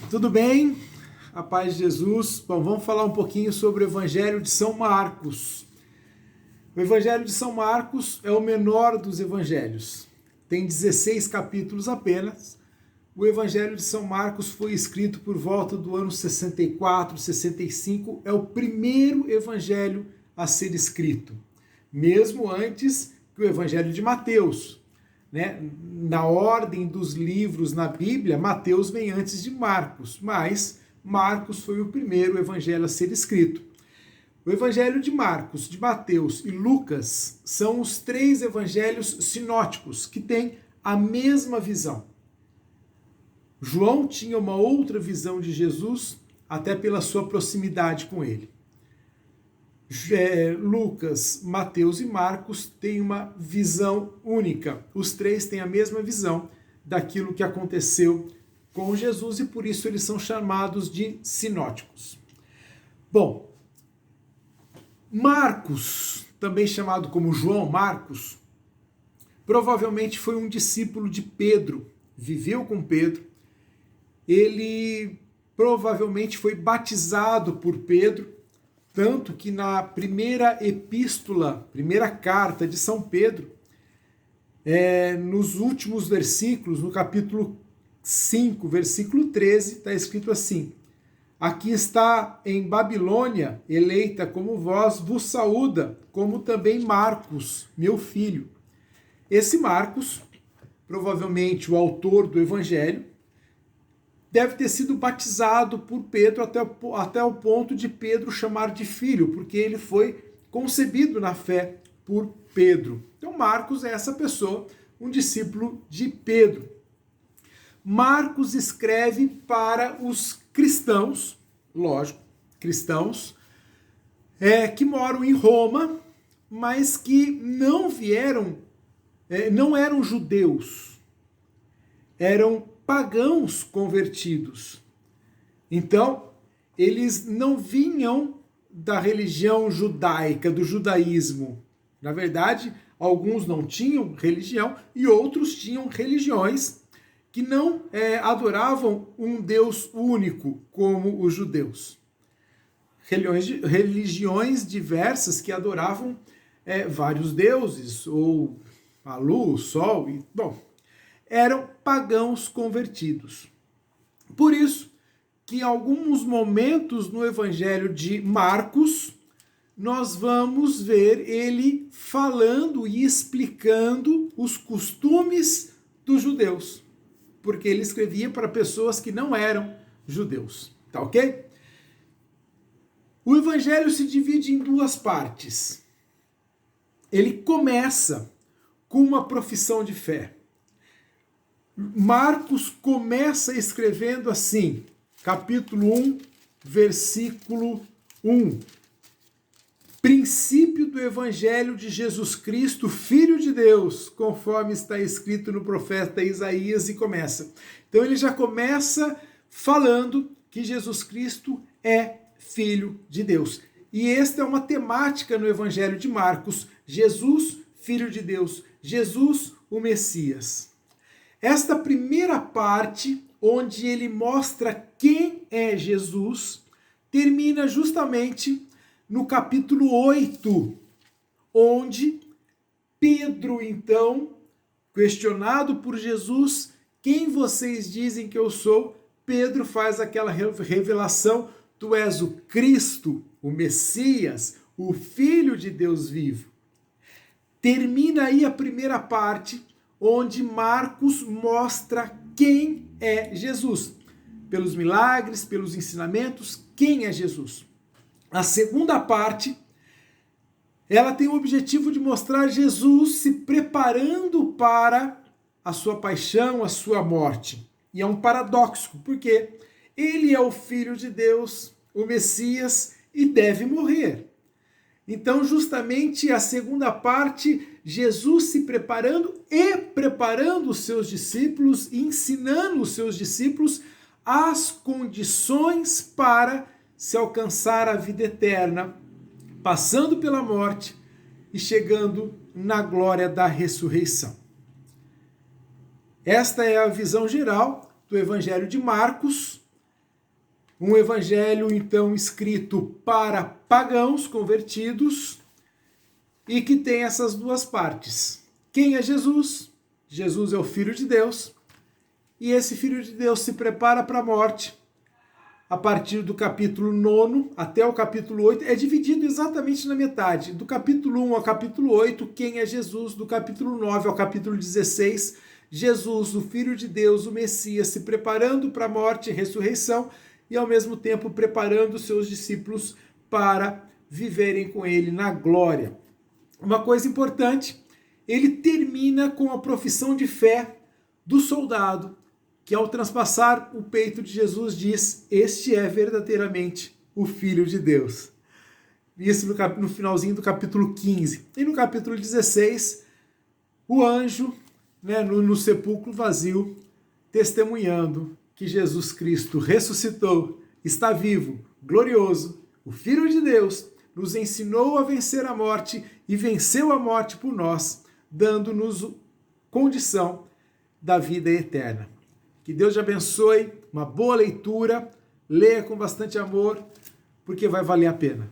Tudo bem? A paz de Jesus. Bom, vamos falar um pouquinho sobre o Evangelho de São Marcos. O Evangelho de São Marcos é o menor dos evangelhos. Tem 16 capítulos apenas. O Evangelho de São Marcos foi escrito por volta do ano 64, 65. É o primeiro evangelho a ser escrito, mesmo antes que o Evangelho de Mateus. Na ordem dos livros na Bíblia, Mateus vem antes de Marcos, mas Marcos foi o primeiro evangelho a ser escrito. O Evangelho de Marcos, de Mateus e Lucas são os três evangelhos sinóticos que têm a mesma visão. João tinha uma outra visão de Jesus, até pela sua proximidade com ele. Lucas, Mateus e Marcos têm uma visão única. Os três têm a mesma visão daquilo que aconteceu com Jesus e por isso eles são chamados de sinóticos. Bom, Marcos, também chamado como João Marcos, provavelmente foi um discípulo de Pedro, viveu com Pedro. Ele provavelmente foi batizado por Pedro, tanto que na primeira epístola, primeira carta de São Pedro, nos últimos versículos, no capítulo 5, versículo 13, está escrito assim: aqui está em Babilônia, eleita como vós, vos saúda, como também Marcos, meu filho. Esse Marcos, provavelmente o autor do Evangelho, deve ter sido batizado por Pedro até o ponto de Pedro chamar de filho, porque ele foi concebido na fé por Pedro. Então Marcos é essa pessoa, um discípulo de Pedro. Marcos escreve para os cristãos, lógico, cristãos, que moram em Roma, mas que não eram judeus, eram pagãos convertidos. Então, eles não vinham da religião judaica, do judaísmo. Na verdade, alguns não tinham religião e outros tinham religiões que não adoravam um Deus único como os judeus. Religiões diversas que adoravam vários deuses, ou a luz, o sol, eram pagãos convertidos. Por isso que em alguns momentos no Evangelho de Marcos, nós vamos ver ele falando e explicando os costumes dos judeus, porque ele escrevia para pessoas que não eram judeus, tá ok? O Evangelho se divide em duas partes. Ele começa com uma profissão de fé. Marcos começa escrevendo assim, capítulo 1, versículo 1. Princípio do Evangelho de Jesus Cristo, Filho de Deus, conforme está escrito no profeta Isaías, e começa. Então ele já começa falando que Jesus Cristo é Filho de Deus. E esta é uma temática no Evangelho de Marcos, Jesus, Filho de Deus, Jesus, o Messias. Esta primeira parte, onde ele mostra quem é Jesus, termina justamente no capítulo 8, onde Pedro, então, questionado por Jesus, quem vocês dizem que eu sou? Pedro faz aquela revelação: tu és o Cristo, o Messias, o Filho de Deus vivo. Termina aí a primeira parte, onde Marcos mostra quem é Jesus. Pelos milagres, pelos ensinamentos, quem é Jesus. A segunda parte, ela tem o objetivo de mostrar Jesus se preparando para a sua paixão, a sua morte. E é um paradoxo, porque ele é o Filho de Deus, o Messias, e deve morrer. Então, justamente a segunda parte, Jesus se preparando e preparando os seus discípulos, ensinando os seus discípulos as condições para se alcançar a vida eterna, passando pela morte e chegando na glória da ressurreição. Esta é a visão geral. do Evangelho de Marcos, um evangelho então escrito para pagãos convertidos e que tem essas duas partes. Quem é Jesus? Jesus é o Filho de Deus e esse Filho de Deus se prepara para a morte. A partir do capítulo 9 até o capítulo 8, é dividido exatamente na metade. Do capítulo 1 ao capítulo 8, quem é Jesus? Do capítulo 9 ao capítulo 16, Jesus, o Filho de Deus, o Messias, se preparando para a morte e ressurreição e ao mesmo tempo preparando os seus discípulos para viverem com ele na glória. Uma coisa importante, ele termina com a profissão de fé do soldado, que ao transpassar o peito de Jesus diz: este é verdadeiramente o Filho de Deus. Isso no finalzinho do capítulo 15. E no capítulo 16, o anjo, no sepulcro vazio, testemunhando que Jesus Cristo ressuscitou, está vivo, glorioso, o Filho de Deus, nos ensinou a vencer a morte e venceu a morte por nós, dando-nos condição da vida eterna. Que Deus te abençoe, uma boa leitura, leia com bastante amor, porque vai valer a pena.